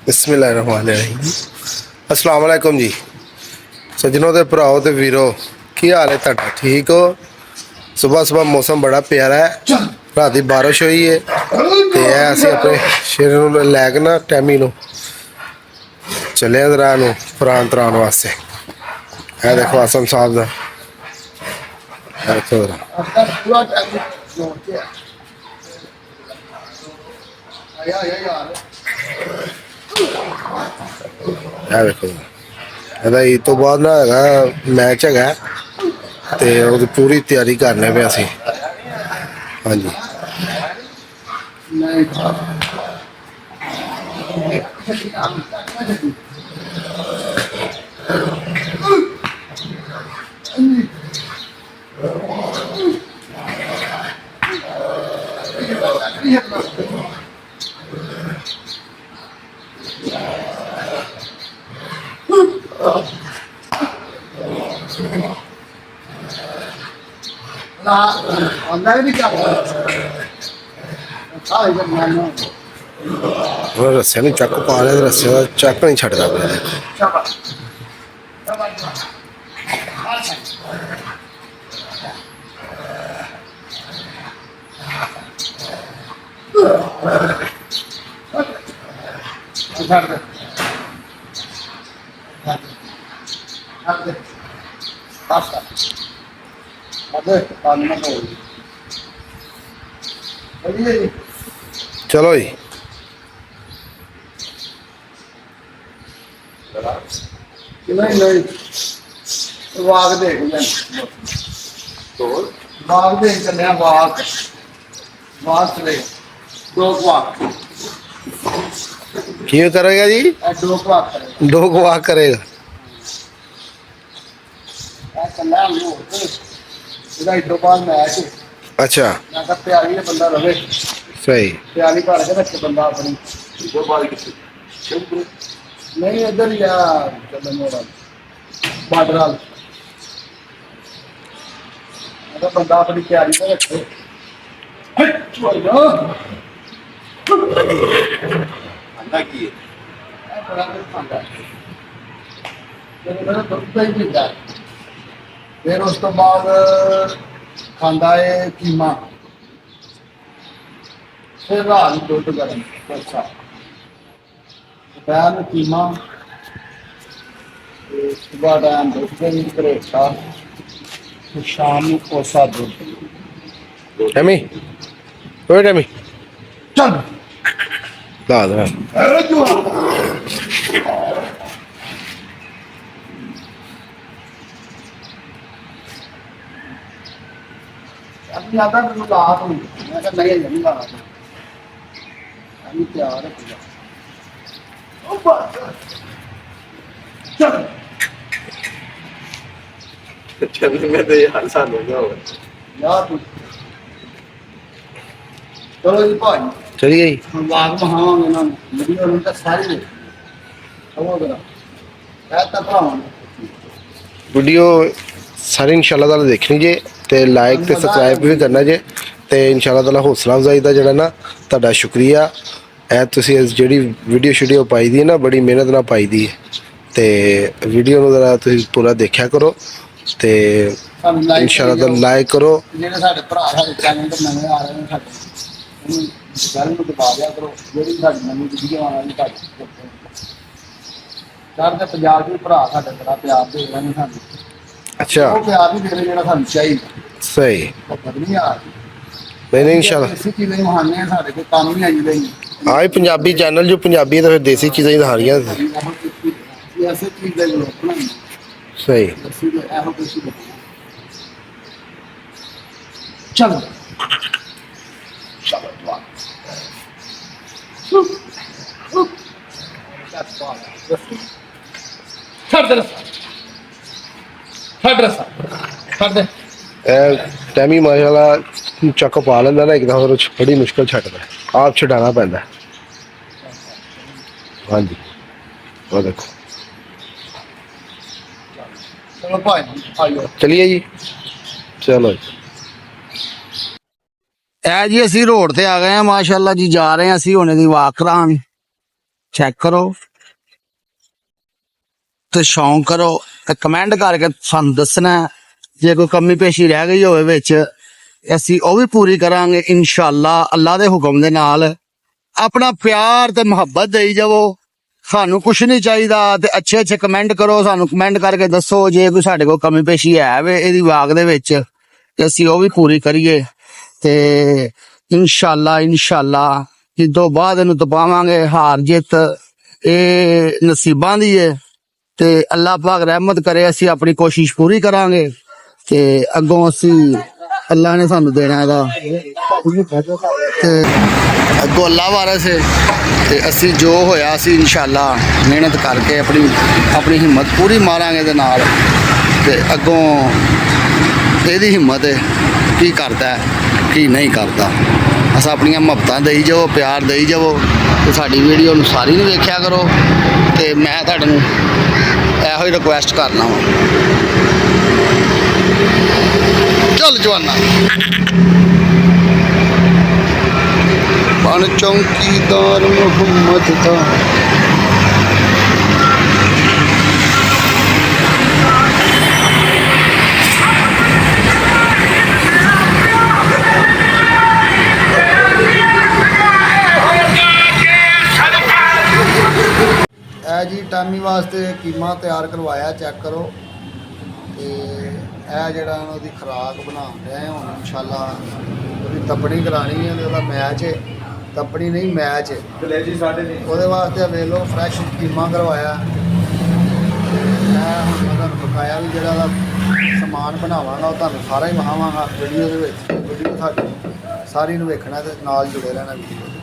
बिस्मिल्लाहिर्रहमानिर्रहीम। अस्सलाम वालेकुम जी सज्जनों ते भराओ ते वीरो, की हाल है तुहाडा? ठीक हो? सुबह सुबह मौसम बड़ा प्यारा है, रात की बारिश हुई है ते असीं अपने शेरे नूं लैके ना टैमी नूं चले जरा नूं फरान तरान वास्ते। है देखो आसम साहब दा, देखो जरा है देखो ਇਹਦਾ ਈਦ ਤੋਂ ਬਾਅਦ ਨਾ ਹੈਗਾ ਮੈਚ ਹੈਗਾ ਤੇ ਉਹਦੀ ਪੂਰੀ ਤਿਆਰੀ ਕਰਨੇ ਪਏ ਅਸੀਂ। ਹਾਂਜੀ ਰੱਸੇ ਨੂੰ ਚੱਕ ਪਾ ਲਿਆ, ਰੱਸੇ ਦਾ ਚੱਕ ਨਹੀਂ ਛੱਡਦਾ ਪਿਆ। चलो जी वाक देख वाक देख चले वाक वाक चले दो वाक क्यों करेगा जी? दो वाक करेगा दो वाक करेगा। मैच अच्छा तैयारी बंदा रवे सही। तैयारी करके रखे बंदा अपनी नहीं इधर ही बार्डर अगर बंदा अपनी तैयारी पे रखे फिर उस तो बाद खांदा है कीमा, फिर रात दुध गर्म कोसा, दोपहर में कीमा, सुबह टाइम दुध गर्म करेटा, शाम में कोसा दूध। टमी ओए टमी चल ला दे अपनी आता मैं ला दूं, मैं कहा नहीं नहीं ला दूं, अभी तैयार है पूरा। ओ बस चल चलने में तो यार साल हो गया होगा यार तू चलो जी भाई चलिए जी। हम वाग बहावांगे ना वीडियो उनका सारी है वो करा ऐसा पावांगे वीडियो सारी इंशाल्लाह ताला देखनी जे ते लाइक ते सब्सक्राइब भी करना जे ते इंशाल्लाह ताला हौसला अफजाई दा जेड़ा ना ਤੁਹਾਡਾ ਸ਼ੁਕਰੀਆ। ਇਹ ਤੁਸੀਂ ਜਿਹੜੀ ਵੀਡੀਓ ਪਾਈ ਦੀ ਹੈ ਨਾ ਬੜੀ ਮਿਹਨਤ ਨਾਲ ਪਾਈ ਦੀ ਹੈ ਤੇ ਵੀਡੀਓ ਨੂੰ ਜ਼ਰਾ ਤੁਸੀਂ ਪੂਰਾ ਦੇਖਿਆ ਕਰੋ ਤੇ इंशाल्लाह ताला लाइक करो। ਜਿਹੜੇ ਸਾਡੇ ਭਰਾ ਸਾਡੇ ਚੈਨਲ ਤੇ ਨਵੇਂ ਆ ਰਹੇ ਨੇ ਸਾਡੇ ਉਹਨੂੰ ਗੱਲ ਨੂੰ ਦਬਾ ਦਿਆ ਕਰੋ ਜਿਹੜੀ ਸਾਡੀ ਨਵੀਂ ਵੀਡੀਓ ਆਉਣੀ ਤੁਹਾਡੇ ਚਾਰ ਤੇ ਪੰਜਾਬ ਦੇ ਭਰਾ ਸਾਡੇ ਬੜਾ ਪਿਆਰ ਦੇ ਰਹੇ ਨੇ ਸਾਨੂੰ। अच्छा ਉਹ ਪਿਆਰ ਨਹੀਂ ਦੇ ਰਹੇ ਜਿਹੜਾ ਸਾਨੂੰ ਚਾਹੀਦਾ सही। ਉਹ ਬਦਲੀ ਆ नहीं इंशाल्लाह ਇਸੇ ਚੀਜ਼ਾਂ ਨੂੰ ਹਾਨੇ ਸਾਡੇ ਕੋਲ ਕੰਮ ਨਹੀਂ ਆਈ ਰਹੀ हाँ ये पंजाबी चैनल जो पंजाबी है तो फिर देसी चीज़ें ही दिखा रही हैं। ਐਸੇ ਚੀਜ਼ ਦੇ ਲੋਕ ਨਾ सही ਅਸੀਂ ਇਹੋ ਕੁਝ चलो चलो टैमी माशाल्लाह चक पा लेंदा ना एकदम फिर बड़ी मुश्किल छड्डदा आप छडाना पैंदा। हाँ जी वो देखो चलो भाई आइए चलिए जी चलो जी। ਇਹ ਜੀ ਅਸੀਂ ਰੋਡ ਤੇ ਆ ਗਏ ਆ ਮਾਸ਼ਾਅੱਲਾ ਜੀ ਜਾ ਰਹੇ ਆ ਅਸੀਂ ਹੁਣੇ ਦੀ ਵਾਕ ਕਰਾਉਣ ਚੈੱਕ ਕਰੋ ਤੇ ਸ਼ੌਂਕ ਕਰੋ ਤੇ ਕਮੈਂਟ ਕਰਕੇ ਸਾਨੂੰ ਦੱਸਣਾ ਹੈ। ਜੇ ਕੋਈ ਕਮੀ ਪੇਸ਼ੀ ਰਹਿ ਗਈ ਹੋਵੇ ਵਿੱਚ ਅਸੀਂ ਉਹ ਵੀ ਪੂਰੀ ਕਰਾਂਗੇ ਇਨਸ਼ਾਅੱਲਾ ਅੱਲਾ ਦੇ ਹੁਕਮ ਦੇ ਨਾਲ। ਆਪਣਾ ਪਿਆਰ ਤੇ ਮੁਹੱਬਤ ਦੇਈ ਜਾਵੋ, ਸਾਨੂੰ ਕੁਛ ਨਹੀਂ ਚਾਹੀਦਾ ਤੇ ਅੱਛੇ ਅੱਛੇ ਕਮੈਂਟ ਕਰੋ, ਸਾਨੂੰ ਕਮੈਂਟ ਕਰਕੇ ਦੱਸੋ ਜੇ ਕੋਈ ਸਾਡੇ ਕੋਲ ਕਮੀ ਪੇਸ਼ੀ ਹੈ ਵੇ ਇਹਦੀ ਵਾਗ ਦੇ ਵਿੱਚ ਤੇ ਅਸੀਂ ਉਹ ਵੀ ਪੂਰੀ ਕਰੀਏ ਤੇ ਇਨਸ਼ਾਅੱਲਾ ਜਿੱਦੋਂ ਬਾਅਦ ਇਹਨੂੰ ਤਪਾਵਾਂਗੇ। ਹਾਰ ਜਿੱਤ ਇਹ ਨਸੀਬਾਂ ਦੀ ਹੈ ਤੇ ਅੱਲਾਹ ਪਾਕ ਰਹਿਮਤ ਕਰੇ, ਅਸੀਂ ਆਪਣੀ ਕੋਸ਼ਿਸ਼ ਪੂਰੀ ਕਰਾਂਗੇ ਤੇ ਅੱਗੋਂ ਅਸੀਂ ਅੱਲਾ ਨੇ ਸਾਨੂੰ ਦੇਣਾ ਇਹਦਾ ਤੇ ਅੱਗੋਂ ਅੱਲਾ ਵਾਰਸ ਹੈ ਤੇ ਅਸੀਂ ਜੋ ਹੋਇਆ ਅਸੀਂ ਇਨਸ਼ਾਅੱਲਾ ਮਿਹਨਤ ਕਰਕੇ ਆਪਣੀ ਹਿੰਮਤ ਪੂਰੀ ਮਾਰਾਂਗੇ ਇਹਦੇ ਨਾਲ ਤੇ ਅੱਗੋਂ ਇਹਦੀ ਹਿੰਮਤ ਹੈ ਕੀ ਕਰਦਾ ਹੈ ਕੀ ਨਹੀਂ ਕਰਦਾ। ਅਸਾਂ ਆਪਣੀਆਂ ਮੁਹੱਬਤਾਂ ਦੇਈ ਜਾਓ, ਪਿਆਰ ਦੇਈ ਜਾਵੋ ਤੇ ਸਾਡੀ ਵੀਡੀਓ ਨੂੰ ਸਾਰੀ ਨੂੰ ਵੇਖਿਆ ਕਰੋ ਤੇ ਮੈਂ ਤੁਹਾਨੂੰ ਇਹੋ ਹੀ ਰਿਕੁਐਸਟ ਕਰਨਾ ਵਾ। ਚੱਲ ਜਵਾਨਾ ਬਣ ਚੌਂਕੀਦਾਰ ਮੁਹੰਮਦ ਦਾ ਇਹ ਜੀ ਟਾਮੀ ਵਾਸਤੇ ਕੀਮਾ ਤਿਆਰ ਕਰਵਾਇਆ, ਚੈੱਕ ਕਰੋ ਤੇ ਇਹ ਜਿਹੜਾ ਉਹਦੀ ਖੁਰਾਕ ਬਣਾਉਣ ਰਹੇ ਹੁਣ ਇਨਸ਼ਾਅੱਲਾ ਉਹਦੀ ਤਪਣੀ ਕਰਾਣੀ ਹੈ ਤੇ ਉਹਦਾ ਮੈਚ ਹੈ, ਤਪਣੀ ਨਹੀਂ ਮੈਚ ਹੈ ਕਲੇਜੀ ਸਾਡੇ ਨੇ ਉਹਦੇ ਵਾਸਤੇ ਵੇਖ ਲਓ ਫਰੈਸ਼ ਕੀਮਾ ਕਰਵਾਇਆ ਤੇ ਮੈਂ ਹੁਣ ਤੁਹਾਨੂੰ ਬਕਾਇਆ ਵੀ ਜਿਹੜਾ ਉਹਦਾ ਸਮਾਨ ਬਣਾਵਾਂਗਾ ਉਹ ਤੁਹਾਨੂੰ ਸਾਰਾ ਹੀ ਵਿਖਾਵਾਂਗਾ ਵੀਡੀਓ ਦੇ ਵਿੱਚ। ਵੀਡੀਓ ਸਾਡੀ ਸਾਰੀ ਨੂੰ ਵੇਖਣਾ ਤੇ ਨਾਲ ਜੁੜੇ ਰਹਿਣਾ ਵੀਡੀਓ।